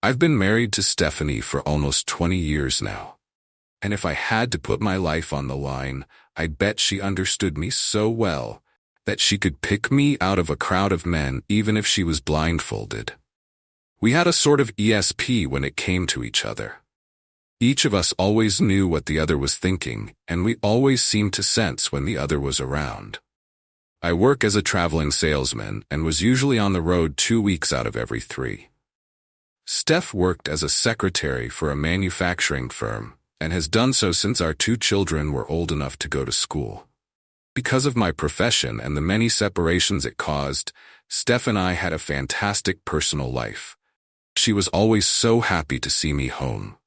I've been married to Stephanie for almost 20 years now. And if I had to put my life on the line, I'd bet she understood me so well that she could pick me out of a crowd of men even if she was blindfolded. We had a sort of ESP when it came to each other. Each of us always knew what the other was thinking, and we always seemed to sense when the other was around. I work as a traveling salesman and was usually on the road 2 weeks out of every 3. Steph worked as a secretary for a manufacturing firm and has done so since our 2 children were old enough to go to school. Because of my profession and the many separations it caused, Steph and I had a fantastic personal life. She was always so happy to see me home,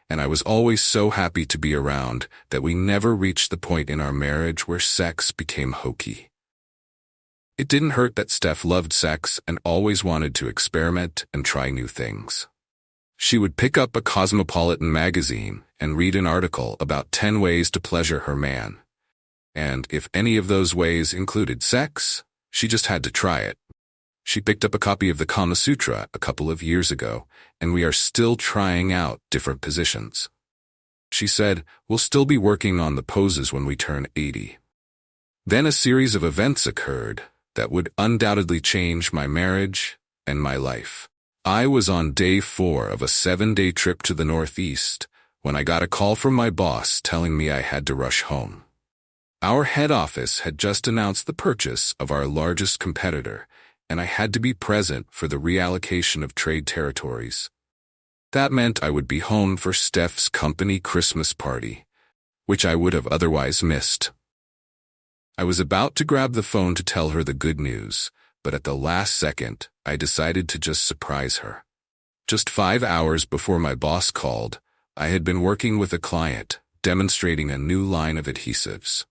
and I was always so happy to be around that we never reached the point in our marriage where sex became hokey. It didn't hurt that Steph loved sex and always wanted to experiment and try new things. She would pick up a Cosmopolitan magazine and read an article about 10 ways to pleasure her man. And if any of those ways included sex, she just had to try it. She picked up a copy of the Kama Sutra a couple of years ago, and we are still trying out different positions. She said, "We'll still be working on the poses when we turn 80. Then a series of events occurred that would undoubtedly change my marriage and my life. I was on day 4 of a 7-day trip to the Northeast when I got a call from my boss telling me I had to rush home. Our head office had just announced the purchase of our largest competitor, and I had to be present for the reallocation of trade territories. That meant I would be home for Steph's company Christmas party, which I would have otherwise missed. I was about to grab the phone to tell her the good news, but at the last second, I decided to just surprise her. Just 5 hours before my boss called, I had been working with a client, demonstrating a new line of adhesives.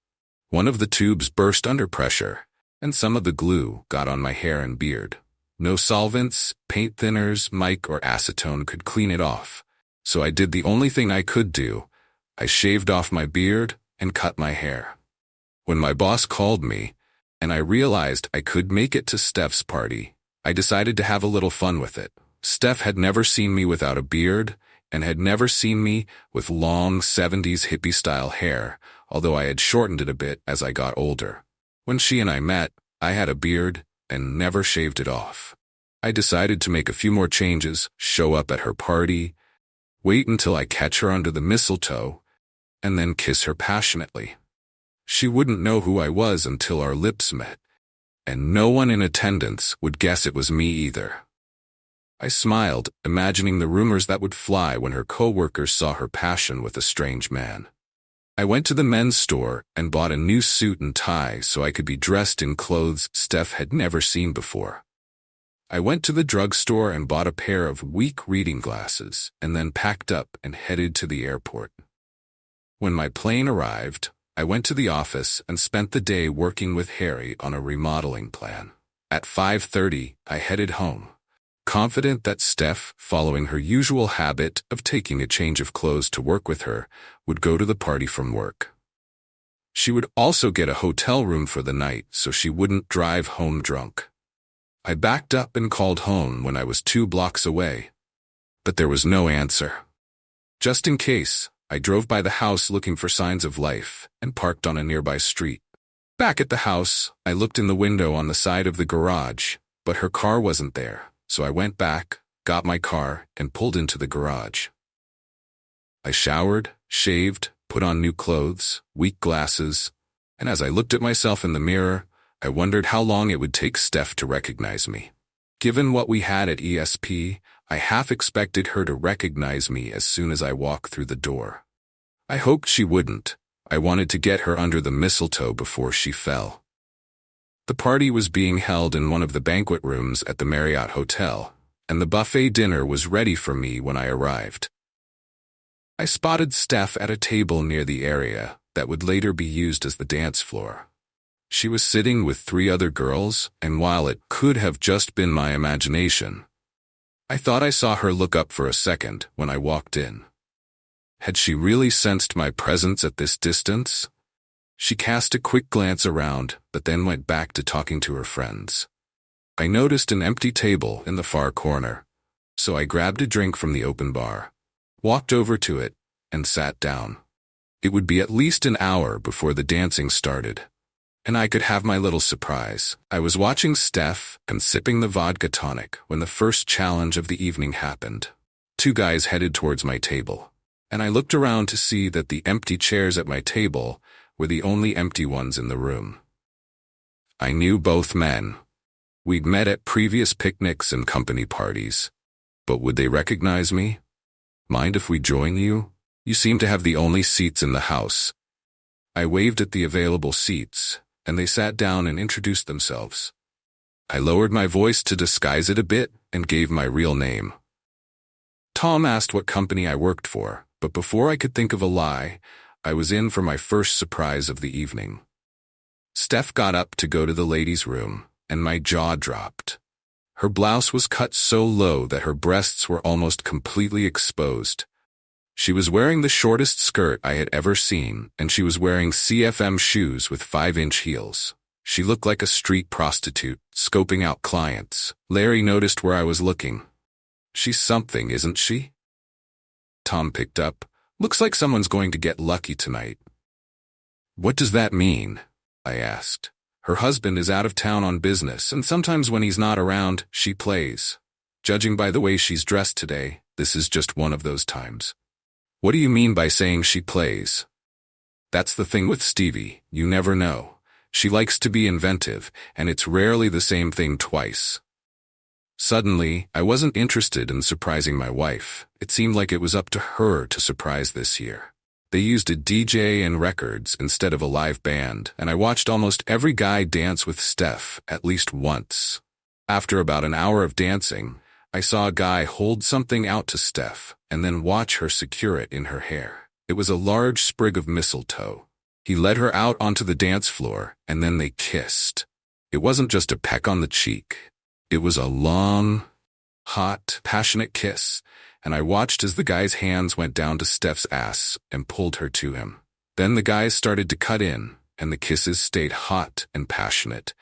One of the tubes burst under pressure, and some of the glue got on my hair and beard. No solvents, paint thinners, mic, or acetone could clean it off, so I did the only thing I could do. I shaved off my beard and cut my hair. When my boss called me, and I realized I could make it to Steph's party, I decided to have a little fun with it. Steph had never seen me without a beard, and had never seen me with long 70s hippie-style hair, although I had shortened it a bit as I got older. When she and I met, I had a beard and never shaved it off. I decided to make a few more changes, show up at her party, wait until I catch her under the mistletoe, and then kiss her passionately. She wouldn't know who I was until our lips met, and no one in attendance would guess it was me either. I smiled, imagining the rumors that would fly when her co-workers saw her passion with a strange man. I went to the men's store and bought a new suit and tie so I could be dressed in clothes Steph had never seen before. I went to the drugstore and bought a pair of weak reading glasses and then packed up and headed to the airport. When my plane arrived, I went to the office and spent the day working with Harry on a remodeling plan. At 5:30, I headed home, confident that Steph, following her usual habit of taking a change of clothes to work with her, would go to the party from work. She would also get a hotel room for the night so she wouldn't drive home drunk. I backed up and called home when I was 2 blocks away, but there was no answer. Just in case, I drove by the house looking for signs of life and parked on a nearby street. Back at the house, I looked in the window on the side of the garage, but her car wasn't there, so I went back, got my car, and pulled into the garage. I showered, shaved, put on new clothes, weak glasses, and as I looked at myself in the mirror, I wondered how long it would take Steph to recognize me. Given what we had at ESP, I half expected her to recognize me as soon as I walked through the door. I hoped she wouldn't. I wanted to get her under the mistletoe before she fell. The party was being held in one of the banquet rooms at the Marriott Hotel, and the buffet dinner was ready for me when I arrived. I spotted Steph at a table near the area that would later be used as the dance floor. She was sitting with 3 other girls, and while it could have just been my imagination, I thought I saw her look up for a second when I walked in. Had she really sensed my presence at this distance? She cast a quick glance around, but then went back to talking to her friends. I noticed an empty table in the far corner, So I grabbed a drink from the open bar, walked over to it, and sat down. It would be at least an hour before the dancing started, and I could have my little surprise. I was watching Steph and sipping the vodka tonic when the first challenge of the evening happened. Two guys headed towards my table, and I looked around to see that the empty chairs at my table were the only empty ones in the room. I knew both men. We'd met at previous picnics and company parties. But would they recognize me? Mind if we join you? You seem to have the only seats in the house. I waved at the available seats, and they sat down and introduced themselves. I lowered my voice to disguise it a bit and gave my real name. Tom asked what company I worked for, but before I could think of a lie, I was in for my first surprise of the evening. Steph got up to go to the ladies' room, and my jaw dropped. Her blouse was cut so low that her breasts were almost completely exposed. She was wearing the shortest skirt I had ever seen, and she was wearing CFM shoes with 5-inch heels. She looked like a street prostitute, scoping out clients. Larry noticed where I was looking. She's something, isn't she? Tom picked up. Looks like someone's going to get lucky tonight. What does that mean? I asked. Her husband is out of town on business, and sometimes when he's not around, she plays. Judging by the way she's dressed today, this is just one of those times. What do you mean by saying she plays? That's the thing with Stevie, you never know. She likes to be inventive, and it's rarely the same thing twice. Suddenly, I wasn't interested in surprising my wife. It seemed like it was up to her to surprise this year. They used a DJ and records instead of a live band, and I watched almost every guy dance with Steph at least once. After about an hour of dancing, I saw a guy hold something out to Steph and then watch her secure it in her hair. It was a large sprig of mistletoe. He led her out onto the dance floor, and then they kissed. It wasn't just a peck on the cheek. It was a long, hot, passionate kiss, and I watched as the guy's hands went down to Steph's ass and pulled her to him. Then the guys started to cut in, and the kisses stayed hot and passionate,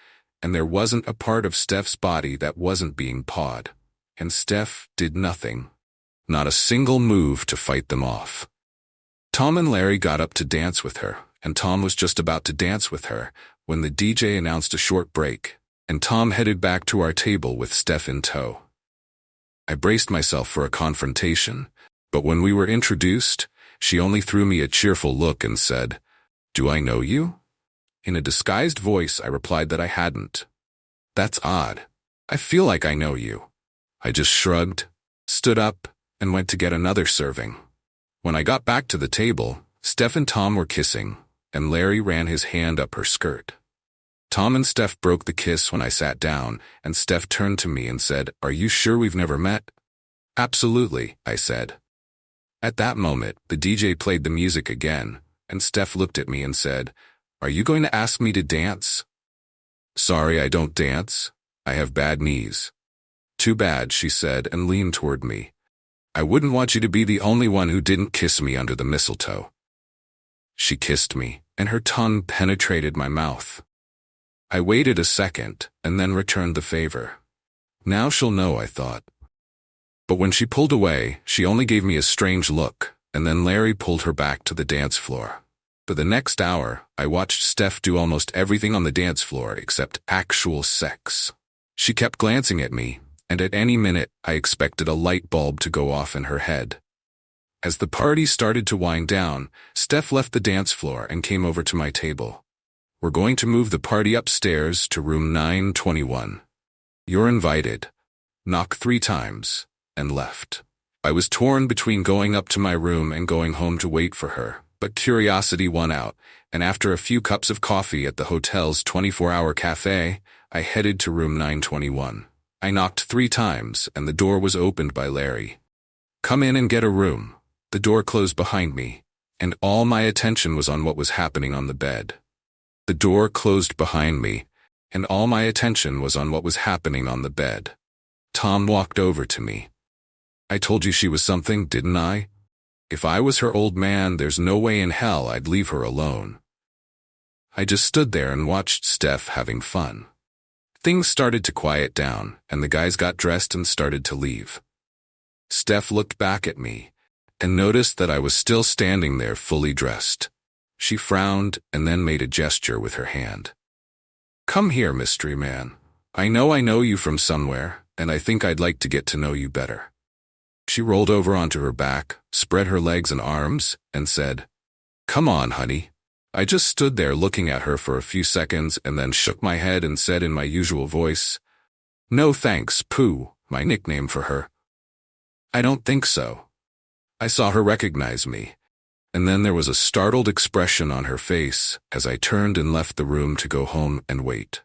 and there wasn't a part of Steph's body that wasn't being pawed. And Steph did nothing. Not a single move to fight them off. Tom and Larry got up to dance with her, and Tom was just about to dance with her when the DJ announced a short break, and Tom headed back to our table with Steph in tow. I braced myself for a confrontation, but when we were introduced, she only threw me a cheerful look and said, "Do I know you?" In a disguised voice, I replied that I hadn't. "That's odd. I feel like I know you." I just shrugged, stood up, and went to get another serving. When I got back to the table, Steph and Tom were kissing, and Larry ran his hand up her skirt. Tom and Steph broke the kiss when I sat down, and Steph turned to me and said, "Are you sure we've never met?" "Absolutely," I said. At that moment, the DJ played the music again, and Steph looked at me and said, "Are you going to ask me to dance?" "Sorry, I don't dance. I have bad knees." "Too bad," she said and leaned toward me. "I wouldn't want you to be the only one who didn't kiss me under the mistletoe." She kissed me, and her tongue penetrated my mouth. I waited a second and then returned the favor. Now she'll know, I thought. But when she pulled away, she only gave me a strange look, and then Larry pulled her back to the dance floor. For the next hour, I watched Steph do almost everything on the dance floor except actual sex. She kept glancing at me, and at any minute I expected a light bulb to go off in her head. As the party started to wind down, Steph left the dance floor and came over to my table. "We're going to move the party upstairs to room 921. You're invited." Knocked 3 times, and left. I was torn between going up to my room and going home to wait for her, but curiosity won out, and after a few cups of coffee at the hotel's 24-hour cafe, I headed to room 921. I knocked 3 times, and the door was opened by Larry. "Come in and get a room." The door closed behind me, and all my attention was on what was happening on the bed. The door closed behind me, and all my attention was on what was happening on the bed. Tom walked over to me. "I told you she was something, didn't I? If I was her old man, there's no way in hell I'd leave her alone." I just stood there and watched Steph having fun. Things started to quiet down, and the guys got dressed and started to leave. Steph looked back at me and noticed that I was still standing there fully dressed. She frowned and then made a gesture with her hand. "Come here, mystery man. I know you from somewhere, and I think I'd like to get to know you better." She rolled over onto her back, spread her legs and arms, and said, "Come on, honey." I just stood there looking at her for a few seconds and then shook my head and said in my usual voice, "No thanks, Pooh," my nickname for her. "I don't think so." I saw her recognize me, and then there was a startled expression on her face as I turned and left the room to go home and wait.